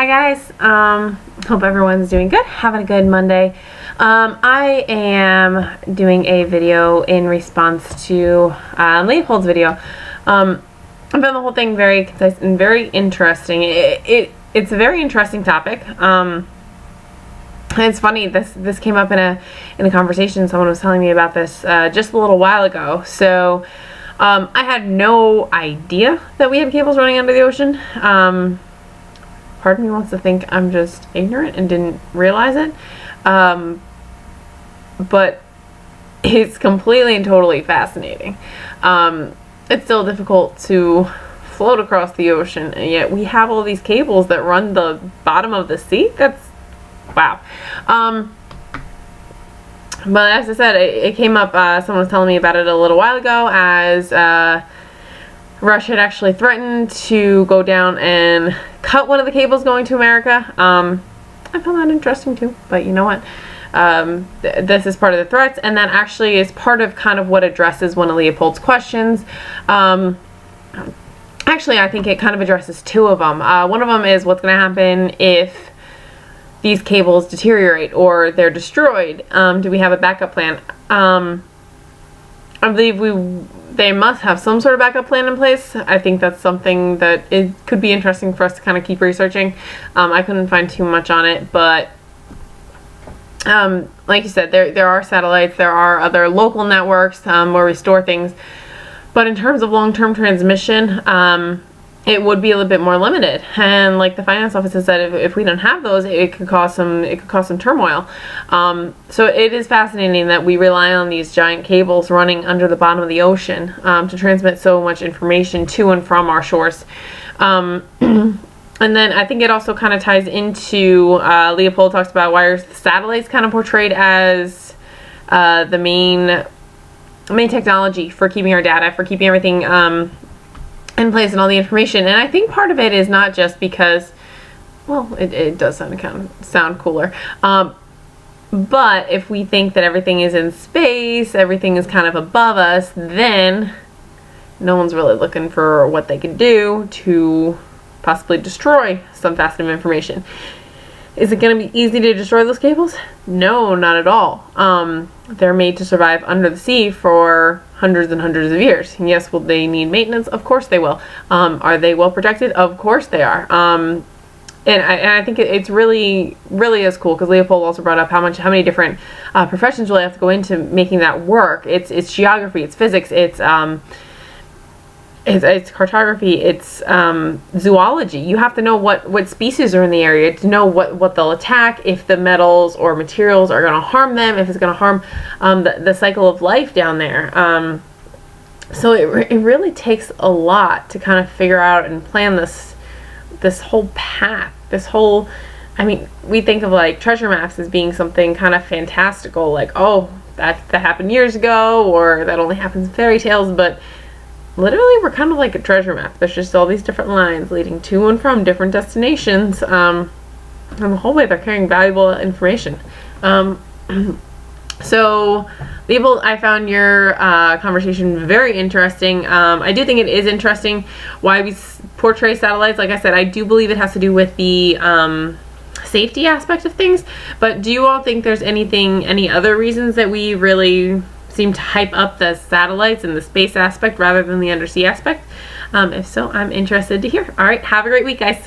Hi guys, hope everyone's doing good, having a good Monday. I am doing a video in response to Leopold's video. I found the whole thing very concise and very interesting. It's a very interesting topic. And it's funny, this came up in a conversation. Someone was telling me about this just a little while ago. So I had no idea that we have cables running under the ocean. Part of me wants to think I'm just ignorant and didn't realize it. But it's completely and totally fascinating. It's still difficult to float across the ocean, and yet we have all these cables that run the bottom of the sea. That's wow. But as I said, it came up, someone was telling me about it a little while ago, as Russia had actually threatened to go down and cut one of the cables going to America. I found that interesting too, but you know what? This is part of the threats, and that actually is part of kind of what addresses one of Leopold's questions. Actually, I think it kind of addresses two of them. One of them is what's going to happen if these cables deteriorate or they're destroyed. Do we have a backup plan? I believe they must have some sort of backup plan in place. I think that's something that it could be interesting for us to kind of keep researching. I couldn't find too much on it, but like you said, there are satellites, there are other local networks where we store things, but in terms of long-term transmission, it would be a little bit more limited. And like the finance office has said, if we don't have those, it could cause some turmoil. So it is fascinating that we rely on these giant cables running under the bottom of the ocean to transmit so much information to and from our shores. And then I think it also kind of ties into, Leopold talks about why are satellites kind of portrayed as the main technology for keeping our data, for keeping everything in place and all the information. And I think part of it is not just because, well, it does sound cooler. But if we think that everything is in space, everything is kind of above us, then no one's really looking for what they could do to possibly destroy some facet of information. Is it going to be easy to destroy those cables? No, not at all. They're made to survive under the sea for hundreds and hundreds of years. And yes, will they need maintenance? Of course they will. Are they well protected? Of course they are. And I think it's really is cool, because Leopold also brought up how many different professions really have to go into making that work. It's geography, it's physics, it's cartography, it's zoology. You have to know what species are in the area to know what they'll attack, if the metals or materials are going to harm them, if it's going to harm the cycle of life down there. So it really takes a lot to kind of figure out and plan this whole path, I mean, we think of like treasure maps as being something kind of fantastical, like, oh, that happened years ago, or that only happens in fairy tales, but literally we're kind of like a treasure map. There's just all these different lines leading to and from different destinations, and the whole way they're carrying valuable information. So Leopold, I found your conversation very interesting. I do think it is interesting why we portray satellites. Like I said, I do believe it has to do with the safety aspect of things, but do you all think there's any other reasons that we really seem to hype up the satellites and the space aspect rather than the undersea aspect? If so, I'm interested to hear. All right, have a great week, guys.